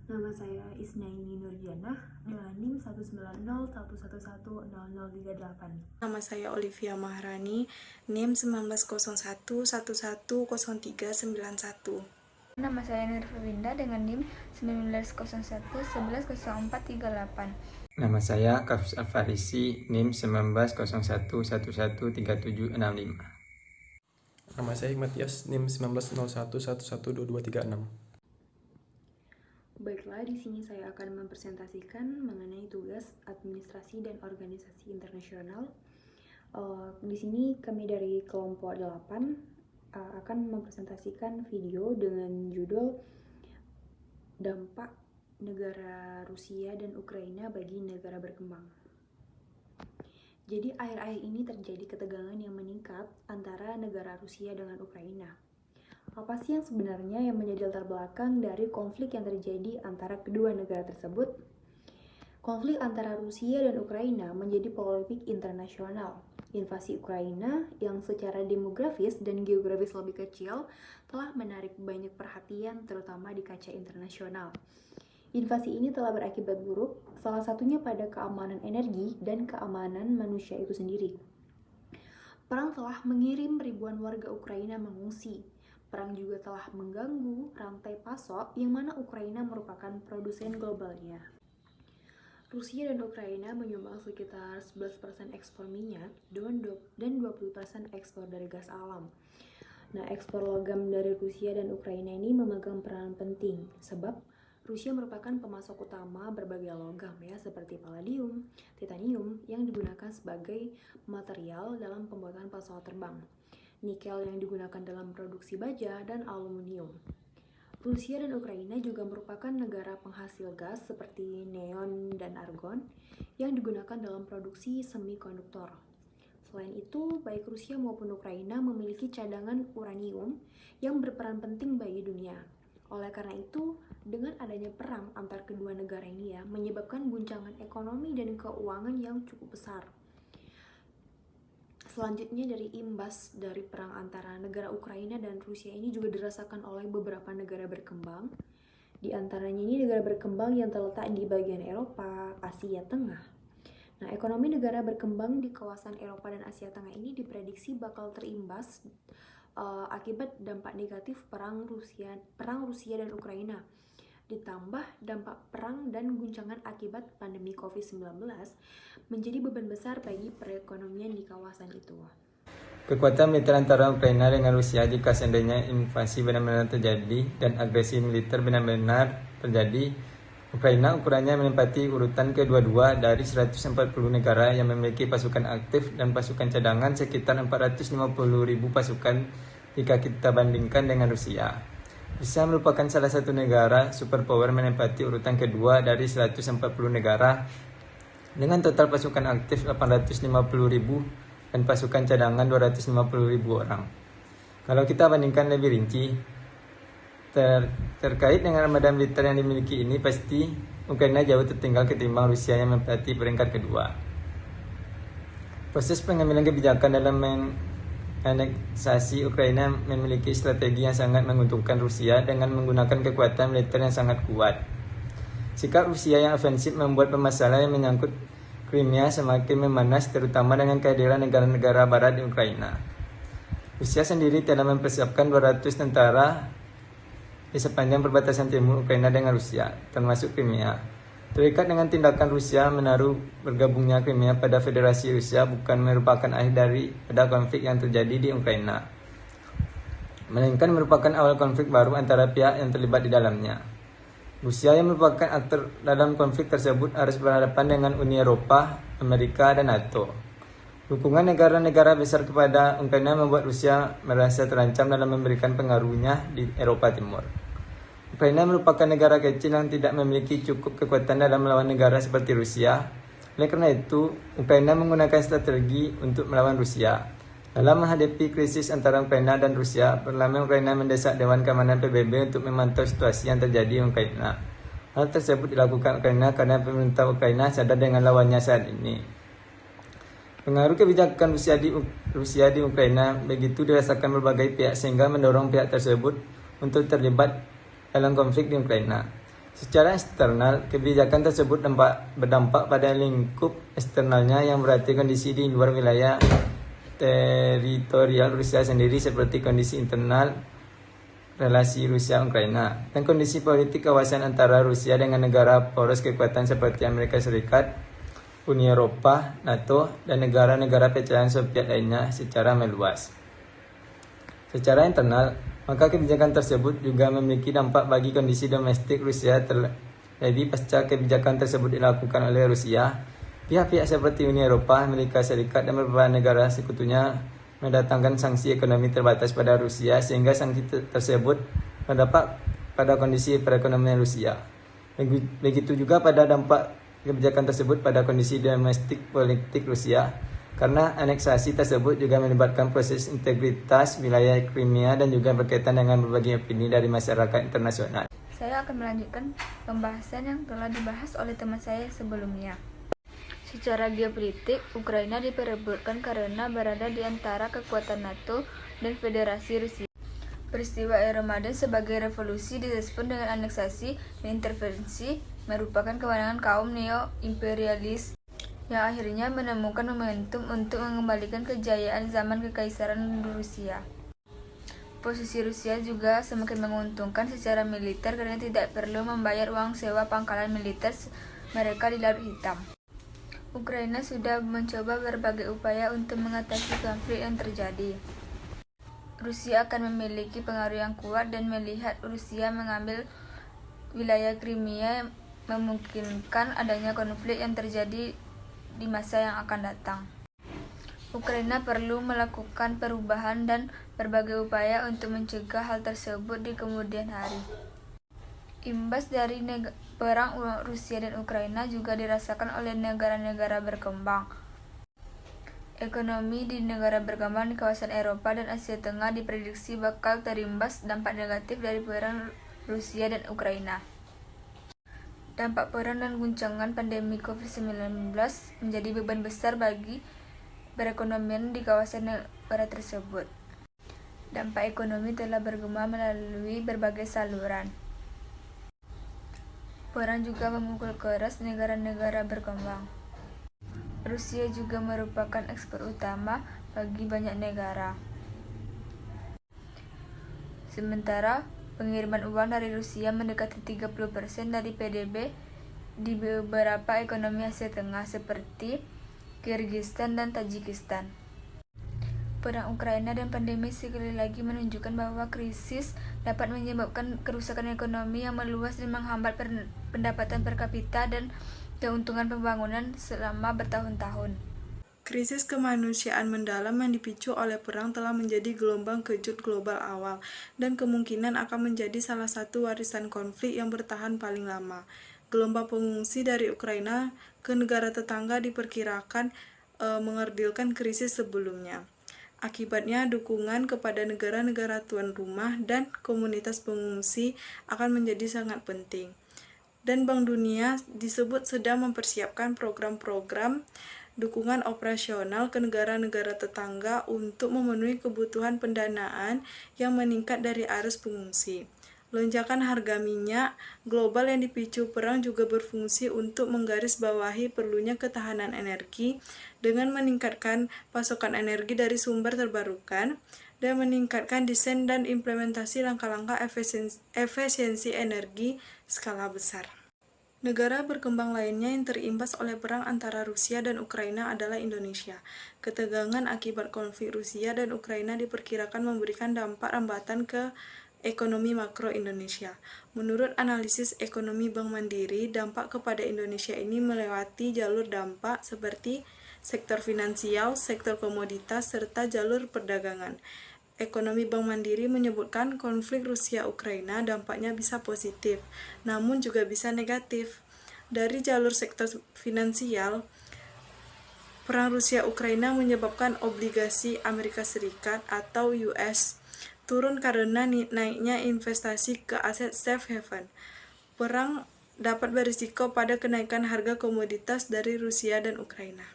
Nama saya Isnaini Nurjanah dengan NIM 19011100038. Nama saya Olivia Maharani, NIM 1901110391. Nama saya Nurfa Winda dengan NIM 1901110438. Nama saya Kafus Alfarisi, NIM 1901113765. Nama saya Hikmat Yas, NIM 1901112236. Baiklah, di sini saya akan mempresentasikan mengenai tugas administrasi dan organisasi internasional. Di sini kami dari kelompok 8 akan mempresentasikan video dengan judul Dampak Negara Rusia dan Ukraina bagi negara berkembang. Jadi akhir-akhir ini terjadi ketegangan yang meningkat antara negara Rusia dengan Ukraina. Apa sih yang sebenarnya yang menjadi latar belakang dari konflik yang terjadi antara kedua negara tersebut? Konflik antara Rusia dan Ukraina menjadi polemik internasional. Invasi Ukraina yang secara demografis dan geografis lebih kecil telah menarik banyak perhatian terutama di kancah internasional. Invasi ini telah berakibat buruk, salah satunya pada keamanan energi dan keamanan manusia itu sendiri. Perang telah mengirim ribuan warga Ukraina mengungsi. Perang juga telah mengganggu rantai pasok yang mana Ukraina merupakan produsen globalnya. Rusia dan Ukraina menyumbang sekitar 11% ekspor minyak dan 20% ekspor dari gas alam. Nah, ekspor logam dari Rusia dan Ukraina ini memegang peran penting sebab Rusia merupakan pemasok utama berbagai logam ya seperti palladium, titanium yang digunakan sebagai material dalam pembuatan pesawat terbang. Nikel yang digunakan dalam produksi baja, dan aluminium. Rusia dan Ukraina juga merupakan negara penghasil gas seperti neon dan argon yang digunakan dalam produksi semikonduktor. Selain itu, baik Rusia maupun Ukraina memiliki cadangan uranium yang berperan penting bagi dunia. Oleh karena itu, dengan adanya perang antar kedua negara ini menyebabkan guncangan ekonomi dan keuangan yang cukup besar. Selanjutnya dari imbas dari perang antara negara Ukraina dan Rusia ini juga dirasakan oleh beberapa negara berkembang. Di antaranya ini negara berkembang yang terletak di bagian Eropa, Asia Tengah. Nah, ekonomi negara berkembang di kawasan Eropa dan Asia Tengah ini diprediksi bakal terimbas akibat dampak negatif perang Rusia dan Ukraina. Ditambah dampak perang dan guncangan akibat pandemi COVID-19 menjadi beban besar bagi perekonomian di kawasan itu. Kekuatan militer antara Ukraina dengan Rusia jika seandainya invasi benar-benar terjadi dan agresi militer benar-benar terjadi, Ukraina ukurannya menempati urutan kedua-dua dari 140 negara yang memiliki pasukan aktif dan pasukan cadangan sekitar 450.000 pasukan jika kita bandingkan dengan Rusia. Rusia merupakan salah satu negara superpower menempati urutan kedua dari 140 negara dengan total pasukan aktif 850.000 dan pasukan cadangan 250.000 orang. Kalau kita bandingkan lebih rinci, terkait dengan armada militer yang dimiliki ini, pasti Ukraina jauh tertinggal ketimbang Rusia yang menempati peringkat kedua. Proses pengambilan kebijakan dalam aneksasi Ukraina memiliki strategi yang sangat menguntungkan Rusia dengan menggunakan kekuatan militer yang sangat kuat. Sikap Rusia yang ofensif membuat permasalahan yang menyangkut Crimea semakin memanas, terutama dengan kehadiran negara-negara barat di Ukraina. Rusia sendiri telah mempersiapkan 200 tentara di sepanjang perbatasan timur Ukraina dengan Rusia, termasuk Crimea. Terikat dengan tindakan Rusia menaruh bergabungnya Crimea pada Federasi Rusia bukan merupakan akhir pada konflik yang terjadi di Ukraina, melainkan merupakan awal konflik baru antara pihak yang terlibat di dalamnya. Rusia yang merupakan aktor dalam konflik tersebut harus berhadapan dengan Uni Eropa, Amerika, dan NATO. Dukungan negara-negara besar kepada Ukraina membuat Rusia merasa terancam dalam memberikan pengaruhnya di Eropa Timur. Ukraina merupakan negara kecil yang tidak memiliki cukup kekuatan dalam melawan negara seperti Rusia. Oleh karena itu, Ukraina menggunakan strategi untuk melawan Rusia. Dalam menghadapi krisis antara Ukraina dan Rusia, Parlemen Ukraina mendesak Dewan Keamanan PBB untuk memantau situasi yang terjadi di Ukraina. Hal tersebut dilakukan Ukraina karena pemerintah Ukraina sadar dengan lawannya saat ini. Pengaruh kebijakan Rusia di Ukraina begitu dirasakan berbagai pihak sehingga mendorong pihak tersebut untuk terlibat dalam konflik di Ukraina. Secara eksternal, kebijakan tersebut berdampak pada lingkup eksternalnya yang berarti kondisi di luar wilayah teritorial Rusia sendiri seperti kondisi internal relasi Rusia-Ukraina dan kondisi politik kawasan antara Rusia dengan negara poros kekuatan seperti Amerika Serikat, Uni Eropa, NATO, dan negara-negara pecahan Soviet lainnya secara meluas. Secara internal, maka kebijakan tersebut juga memiliki dampak bagi kondisi domestik Rusia terlebih pasca kebijakan tersebut dilakukan oleh Rusia. Pihak-pihak seperti Uni Eropa, Amerika Serikat, dan beberapa negara sekutunya mendatangkan sanksi ekonomi terbatas pada Rusia sehingga sanksi tersebut berdampak pada kondisi perekonomian Rusia. Begitu juga pada dampak kebijakan tersebut pada kondisi domestik politik Rusia. Karena aneksasi tersebut juga melibatkan proses integritas wilayah Crimea dan juga berkaitan dengan berbagai opini dari masyarakat internasional. Saya akan melanjutkan pembahasan yang telah dibahas oleh teman saya sebelumnya. Secara geopolitik, Ukraina diperebutkan karena berada di antara kekuatan NATO dan Federasi Rusia. Peristiwa Euromaidan sebagai revolusi direspon dengan aneksasi dan intervensi merupakan kewenangan kaum neo-imperialis yang akhirnya menemukan momentum untuk mengembalikan kejayaan zaman Kekaisaran Rusia. Posisi Rusia juga semakin menguntungkan secara militer karena tidak perlu membayar uang sewa pangkalan militer mereka di Laut Hitam. Ukraina sudah mencoba berbagai upaya untuk mengatasi konflik yang terjadi. Rusia akan memiliki pengaruh yang kuat dan melihat Rusia mengambil wilayah Crimea memungkinkan adanya konflik yang terjadi di masa yang akan datang. Ukraina perlu melakukan perubahan dan berbagai upaya untuk mencegah hal tersebut di kemudian hari. Imbas dari perang Rusia dan Ukraina juga dirasakan oleh negara-negara berkembang. Ekonomi di negara berkembang di kawasan Eropa dan Asia Tengah diprediksi bakal terimbas dampak negatif dari perang Rusia dan Ukraina. Dampak perang dan guncangan pandemi COVID-19 menjadi beban besar bagi perekonomian di kawasan negara tersebut. Dampak ekonomi telah bergema melalui berbagai saluran. Perang juga memukul keras negara-negara berkembang. Rusia juga merupakan ekspor utama bagi banyak negara. Sementara pengiriman uang dari Rusia mendekati 30% dari PDB di beberapa ekonomi Asia Tengah seperti Kyrgyzstan dan Tajikistan. Perang Ukraina dan pandemi sekali lagi menunjukkan bahwa krisis dapat menyebabkan kerusakan ekonomi yang meluas dan menghambat pendapatan per kapita dan keuntungan pembangunan selama bertahun-tahun. Krisis kemanusiaan mendalam yang dipicu oleh perang telah menjadi gelombang kejut global awal dan kemungkinan akan menjadi salah satu warisan konflik yang bertahan paling lama. Gelombang pengungsi dari Ukraina ke negara tetangga diperkirakan mengerdilkan krisis sebelumnya. Akibatnya, dukungan kepada negara-negara tuan rumah dan komunitas pengungsi akan menjadi sangat penting. Dan Bank Dunia disebut sedang mempersiapkan program-program dukungan operasional ke negara-negara tetangga untuk memenuhi kebutuhan pendanaan yang meningkat dari arus pengungsi. Lonjakan harga minyak global yang dipicu perang juga berfungsi untuk menggarisbawahi perlunya ketahanan energi dengan meningkatkan pasokan energi dari sumber terbarukan dan meningkatkan desain dan implementasi langkah-langkah efisiensi energi skala besar. Negara berkembang lainnya yang terimbas oleh perang antara Rusia dan Ukraina adalah Indonesia. Ketegangan akibat konflik Rusia dan Ukraina diperkirakan memberikan dampak rambatan ke ekonomi makro Indonesia. Menurut analisis ekonomi Bank Mandiri, dampak kepada Indonesia ini melewati jalur dampak seperti sektor finansial, sektor komoditas, serta jalur perdagangan. Ekonomi Bank Mandiri menyebutkan konflik Rusia-Ukraina dampaknya bisa positif, namun juga bisa negatif. Dari jalur sektor finansial, perang Rusia-Ukraina menyebabkan obligasi Amerika Serikat atau US turun karena naiknya investasi ke aset safe haven. Perang dapat berisiko pada kenaikan harga komoditas dari Rusia dan Ukraina.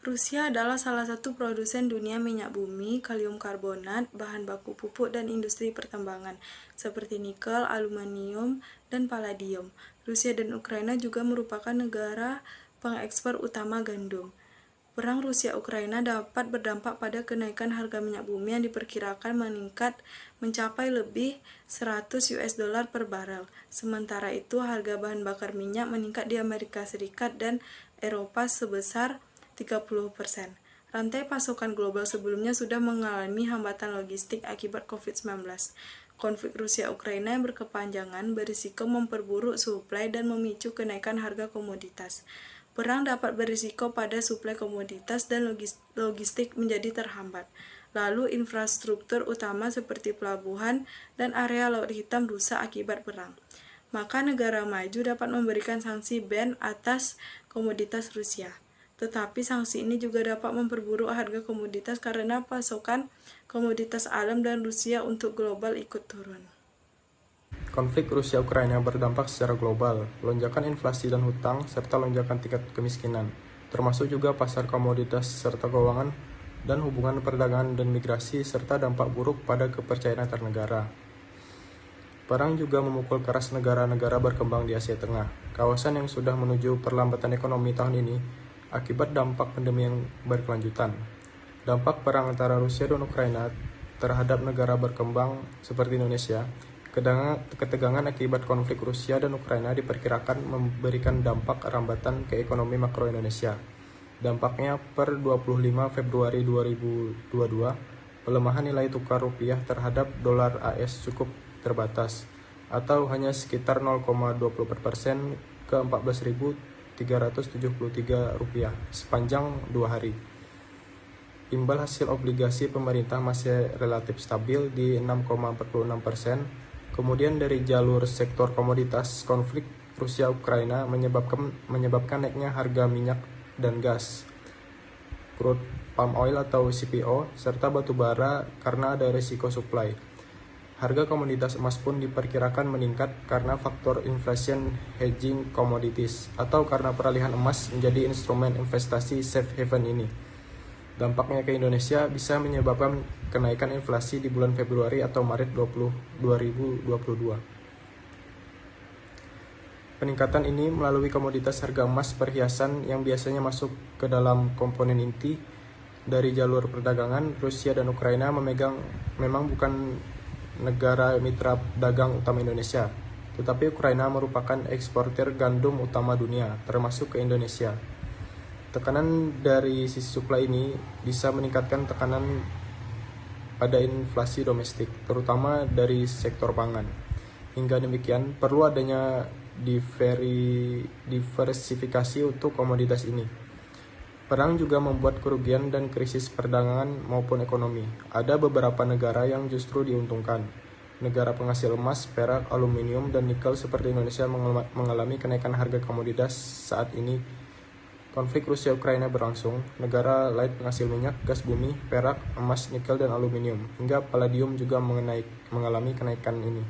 Rusia adalah salah satu produsen dunia minyak bumi, kalium karbonat, bahan baku pupuk dan industri pertambangan, seperti nikel, aluminium, dan palladium. Rusia dan Ukraina juga merupakan negara pengekspor utama gandum. Perang Rusia-Ukraina dapat berdampak pada kenaikan harga minyak bumi yang diperkirakan meningkat mencapai lebih 100 US dollar per barel. Sementara itu, harga bahan bakar minyak meningkat di Amerika Serikat dan Eropa sebesar 30%. Rantai pasokan global sebelumnya sudah mengalami hambatan logistik akibat COVID-19. Konflik Rusia-Ukraina yang berkepanjangan berisiko memperburuk suplai dan memicu kenaikan harga komoditas. Perang dapat berisiko pada suplai komoditas dan logistik menjadi terhambat. Lalu infrastruktur utama seperti pelabuhan dan area Laut Hitam rusak akibat perang. Maka negara maju dapat memberikan sanksi ban atas komoditas Rusia. Tetapi sanksi ini juga dapat memperburuk harga komoditas karena pasokan komoditas alam dan Rusia untuk global ikut turun. Konflik Rusia-Ukraina berdampak secara global, lonjakan inflasi dan hutang, serta lonjakan tingkat kemiskinan, termasuk juga pasar komoditas serta keuangan dan hubungan perdagangan dan migrasi, serta dampak buruk pada kepercayaan antar negara. Perang juga memukul keras negara-negara berkembang di Asia Tengah, kawasan yang sudah menuju perlambatan ekonomi tahun ini akibat dampak pandemi yang berkelanjutan. Dampak perang antara Rusia dan Ukraina terhadap negara berkembang seperti Indonesia, ketegangan akibat konflik Rusia dan Ukraina diperkirakan memberikan dampak rambatan ke ekonomi makro Indonesia. Dampaknya per 25 Februari 2022, pelemahan nilai tukar rupiah terhadap dolar AS cukup terbatas, atau hanya sekitar 0,24% ke 14.373 rupiah sepanjang 2 hari. Imbal hasil obligasi pemerintah masih relatif stabil di 6,46%. Kemudian dari jalur sektor komoditas, konflik Rusia-Ukraina menyebabkan naiknya harga minyak dan gas, crude palm oil atau CPO, serta batu bara karena ada risiko supply. Harga komoditas emas pun diperkirakan meningkat karena faktor inflation hedging commodities atau karena peralihan emas menjadi instrumen investasi safe haven ini. Dampaknya ke Indonesia bisa menyebabkan kenaikan inflasi di bulan Februari atau Maret 2022. Peningkatan ini melalui komoditas harga emas perhiasan yang biasanya masuk ke dalam komponen inti dari jalur perdagangan. Rusia dan Ukraina memang bukan negara mitra dagang utama Indonesia, tetapi Ukraina merupakan eksportir gandum utama dunia, termasuk ke Indonesia. Tekanan dari sisi suplai ini bisa meningkatkan tekanan pada inflasi domestik, terutama dari sektor pangan. Hingga demikian, perlu adanya diversifikasi untuk komoditas ini. Perang juga membuat kerugian dan krisis perdagangan maupun ekonomi. Ada beberapa negara yang justru diuntungkan. Negara penghasil emas, perak, aluminium, dan nikel seperti Indonesia mengalami kenaikan harga komoditas saat ini. Konflik Rusia-Ukraina berlangsung, negara lain penghasil minyak, gas bumi, perak, emas, nikel, dan aluminium, hingga palladium juga mengalami kenaikan ini.